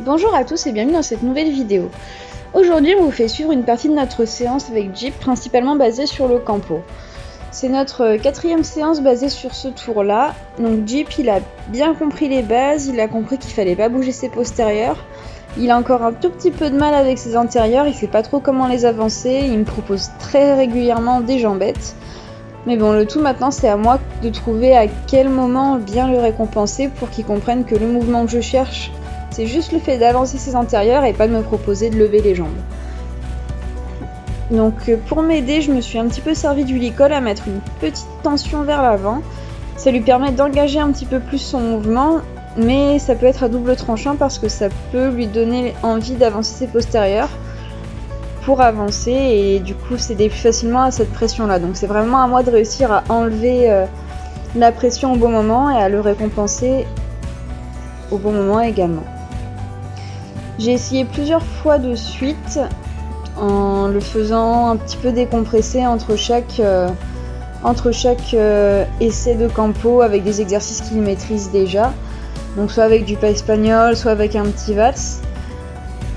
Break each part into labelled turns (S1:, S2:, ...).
S1: Bonjour à tous et bienvenue dans cette nouvelle vidéo. Aujourd'hui on vous fait suivre une partie de notre séance avec Jeep, principalement basée sur le campo. C'est notre quatrième séance basée sur ce tour là. Donc Jeep il a bien compris les bases, il a compris qu'il fallait pas bouger ses postérieurs. Il a encore un tout petit peu de mal avec ses antérieurs, il sait pas trop comment les avancer, il me propose très régulièrement des jambettes. Mais bon, le tout maintenant c'est à moi de trouver à quel moment bien le récompenser pour qu'il comprenne que le mouvement que je cherche c'est juste le fait d'avancer ses antérieurs et pas de me proposer de lever les jambes. Donc pour m'aider, je me suis un petit peu servi du licol à mettre une petite tension vers l'avant. Ça lui permet d'engager un petit peu plus son mouvement, mais ça peut être à double tranchant parce que ça peut lui donner envie d'avancer ses postérieurs pour avancer et du coup s'aider plus facilement à cette pression là. Donc c'est vraiment à moi de réussir à enlever la pression au bon moment et à le récompenser au bon moment également. J'ai essayé plusieurs fois de suite en le faisant un petit peu décompresser entre chaque essai de campo avec des exercices qu'il maîtrise déjà. Donc soit avec du pas espagnol, soit avec un petit valse.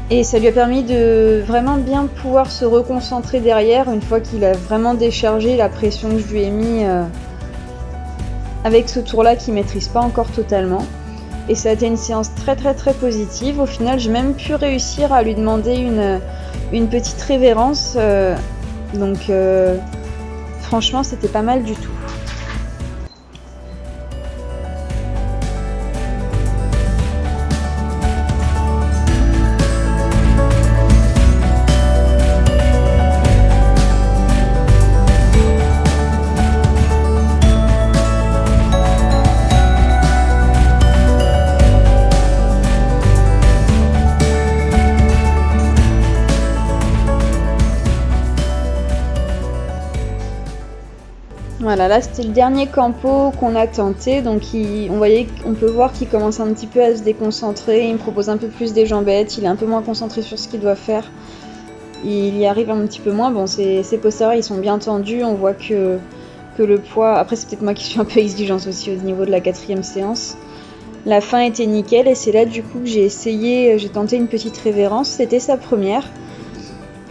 S1: Et ça lui a permis de vraiment bien pouvoir se reconcentrer derrière une fois qu'il a vraiment déchargé la pression que je lui ai mis avec ce tour-là qu'il maîtrise pas encore totalement. Et ça a été une séance très positive. Au final, j'ai même pu réussir à lui demander une petite révérence. Donc franchement, c'était pas mal du tout. Voilà, là c'était le dernier campo qu'on a tenté, donc on peut voir qu'il commence un petit peu à se déconcentrer, il me propose un peu plus des jambettes, il est un peu moins concentré sur ce qu'il doit faire, il y arrive un petit peu moins. Bon, ses postérieurs ils sont bien tendus, on voit que le poids, après c'est peut-être moi qui suis un peu exigeante aussi au niveau de la quatrième séance. La fin était nickel et c'est là du coup que j'ai tenté une petite révérence, c'était sa première.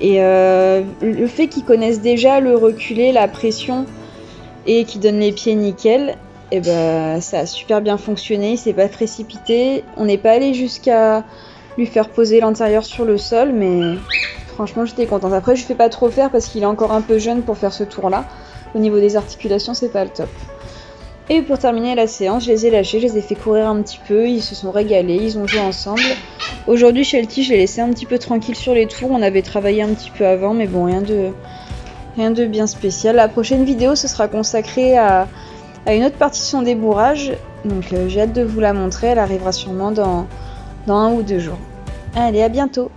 S1: Et le fait qu'ils connaissent déjà le reculé, la pression, et qui donne les pieds nickel, et ben ça a super bien fonctionné, il s'est pas précipité, on n'est pas allé jusqu'à lui faire poser l'antérieur sur le sol, mais franchement j'étais contente. Après je fais pas trop faire parce qu'il est encore un peu jeune pour faire ce tour là, au niveau des articulations c'est pas le top. Et pour terminer la séance, je les ai lâchés, je les ai fait courir un petit peu, ils se sont régalés, ils ont joué ensemble. Aujourd'hui Shelty je l'ai laissé un petit peu tranquille sur les tours, on avait travaillé un petit peu avant, mais bon rien de bien spécial. La prochaine vidéo ce sera consacrée à une autre partie de son débourrage, donc j'ai hâte de vous la montrer, elle arrivera sûrement dans 1 ou 2 jours. Allez, à bientôt!